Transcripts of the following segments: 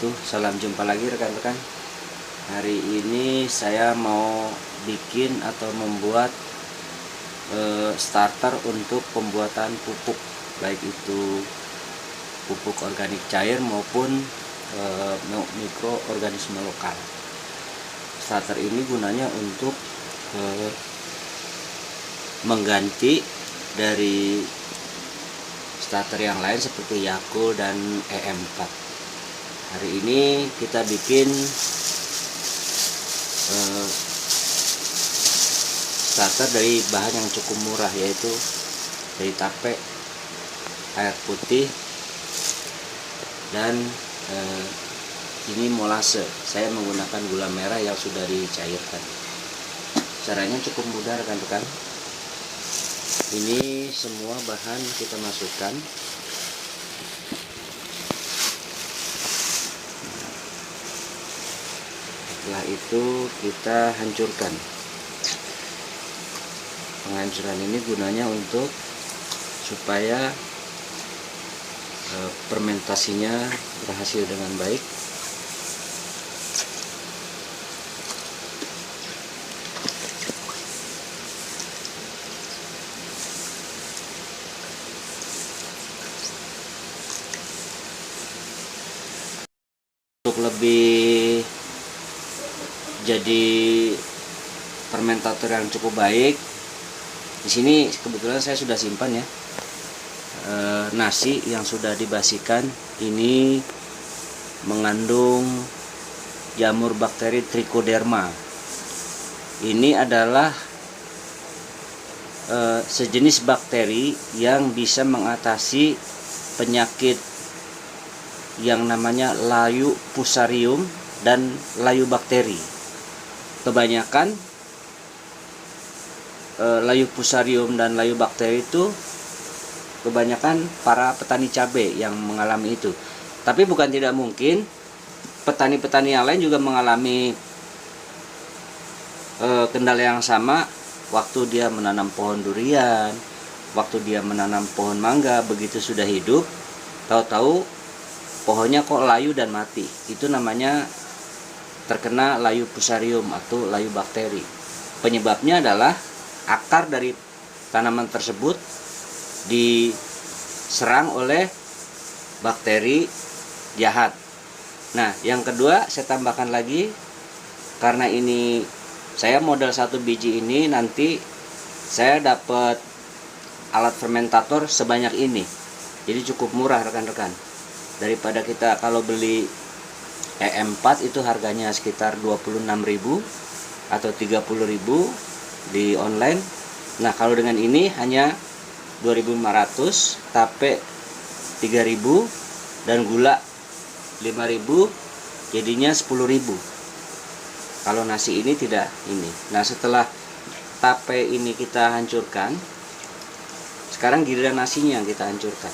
wabarakatuh. Salam jumpa lagi rekan-rekan. Hari ini saya mau bikin atau membuat starter untuk pembuatan pupuk, baik itu pupuk organik cair maupun mikroorganisme lokal. Starter ini gunanya untuk mengganti dari starter yang lain seperti Yakult dan EM4. Hari ini kita bikin starter dari bahan yang cukup murah, yaitu dari tape, air putih, dan ini molase. Saya menggunakan gula merah yang sudah dicairkan. Caranya cukup mudah rekan-rekan. Ini semua bahan kita masukkan. Setelah itu kita hancurkan. Penghancuran ini gunanya untuk supaya fermentasinya berhasil dengan baik. Untuk lebih jadi fermentator yang cukup baik, di sini kebetulan saya sudah simpan ya nasi yang sudah dibasikan. Ini mengandung jamur bakteri Trichoderma. Ini adalah sejenis bakteri yang bisa mengatasi penyakit yang namanya layu fusarium dan layu bakteri. Kebanyakan layu fusarium dan layu bakteri itu kebanyakan para petani cabai yang mengalami itu. Tapi bukan tidak mungkin petani-petani yang lain juga mengalami kendala yang sama waktu dia menanam pohon durian, waktu dia menanam pohon mangga. Begitu sudah hidup, tahu-tahu pohonnya kok layu dan mati. Itu namanya terkena layu fusarium atau layu bakteri. Penyebabnya adalah akar dari tanaman tersebut diserang oleh bakteri jahat. Nah, yang kedua saya tambahkan lagi, karena ini saya modal 1 biji ini, nanti saya dapat alat fermentator sebanyak ini. Jadi cukup murah rekan-rekan. Daripada kita kalau beli EM4 itu harganya sekitar 26.000 atau 30.000 di online. Nah, kalau dengan ini hanya 2.500, tape 3.000 dan gula 5.000, jadinya 10.000. Kalau nasi ini tidak ini. Nah, setelah tape ini kita hancurkan, sekarang giliran nasinya yang kita hancurkan.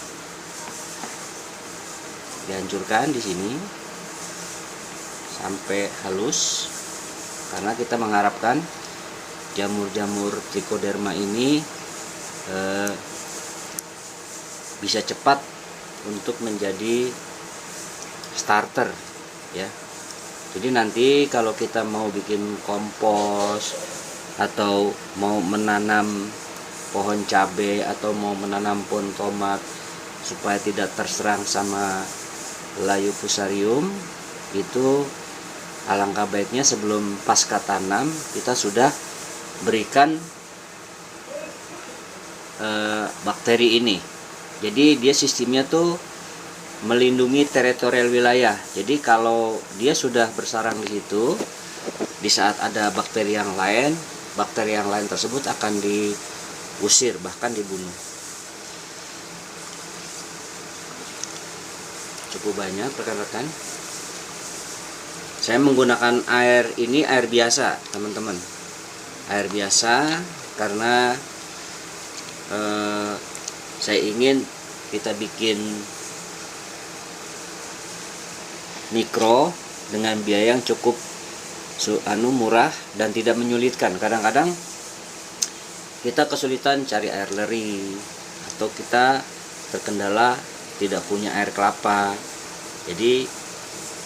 Dihancurkan di sini sampai halus, karena kita mengharapkan jamur-jamur Trichoderma ini bisa cepat untuk menjadi starter ya. Jadi nanti kalau kita mau bikin kompos atau mau menanam pohon cabai atau mau menanam pohon tomat supaya tidak terserang sama layu fusarium, itu alangkah baiknya sebelum pasca tanam kita sudah berikan bakteri ini. Jadi dia sistemnya tuh melindungi teritorial wilayah. Jadi kalau dia sudah bersarang di situ, di saat ada bakteri yang lain tersebut akan diusir, bahkan dibunuh. Cukup banyak rekan-rekan. Saya menggunakan air ini, air biasa teman-teman, air biasa, karena saya ingin kita bikin mikro dengan biaya yang cukup murah dan tidak menyulitkan. Kadang-kadang kita kesulitan cari air leri atau kita terkendala tidak punya air kelapa. Jadi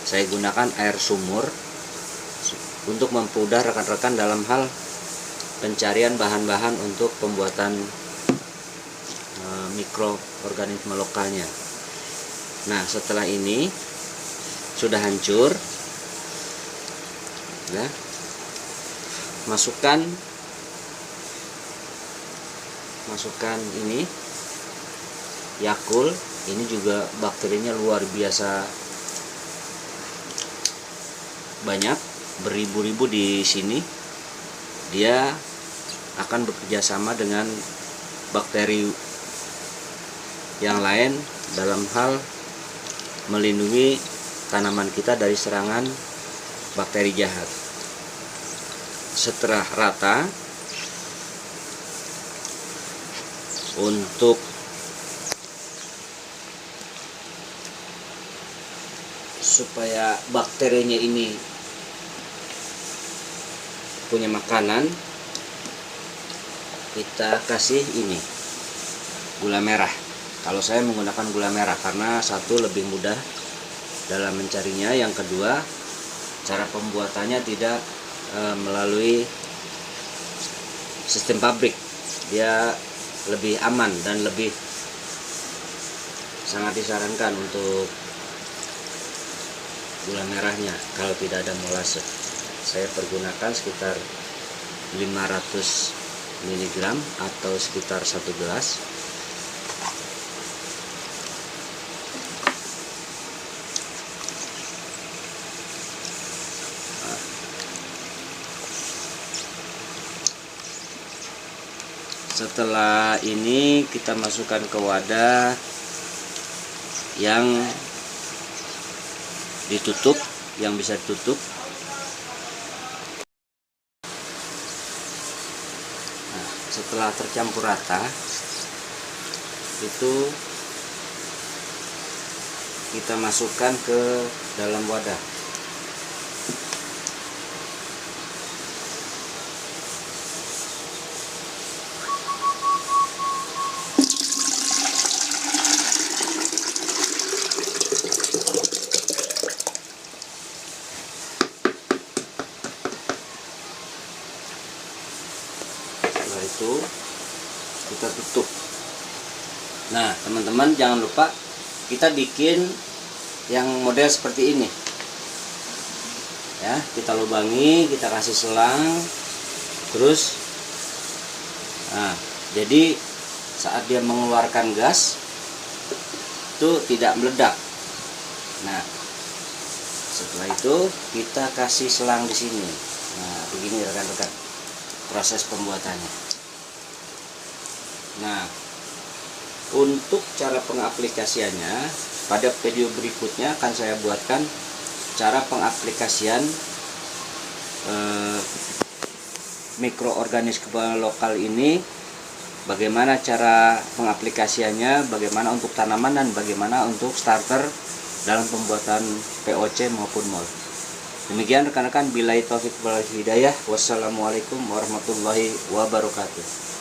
saya gunakan air sumur untuk mempermudah rekan-rekan dalam hal pencarian bahan-bahan untuk pembuatan mikroorganisme lokalnya. Nah, setelah ini sudah hancur, ya, masukkan ini Yakult. Ini juga bakterinya luar biasa banyak, beribu-ribu di sini. Dia akan bekerja sama dengan bakteri yang lain dalam hal melindungi tanaman kita dari serangan bakteri jahat. Setelah rata, untuk supaya bakterinya ini punya makanan, kita kasih ini gula merah. Kalau saya menggunakan gula merah karena satu, lebih mudah dalam mencarinya, yang kedua cara pembuatannya tidak melalui sistem pabrik, dia lebih aman dan lebih sangat disarankan untuk gula merahnya kalau tidak ada molase. Saya pergunakan sekitar 500 mg atau sekitar 1 gelas. Setelah ini kita masukkan ke wadah yang ditutup, yang bisa ditutup. Nah, setelah tercampur rata, itu kita masukkan ke dalam wadah. Itu kita tutup. Nah, teman-teman jangan lupa kita bikin yang model seperti ini ya. Kita lubangi, kita kasih selang, terus nah, jadi saat dia mengeluarkan gas itu tidak meledak. Nah, setelah itu kita kasih selang di sini. Nah, begini rekan-rekan proses pembuatannya. Nah, untuk cara pengaplikasiannya pada video berikutnya akan saya buatkan cara pengaplikasian mikroorganisme lokal ini, bagaimana cara pengaplikasiannya, bagaimana untuk tanaman dan bagaimana untuk starter dalam pembuatan POC maupun MOL. Demikian rekan-rekan, billahi taufik wal hidayah. Wassalamualaikum warahmatullahi wabarakatuh.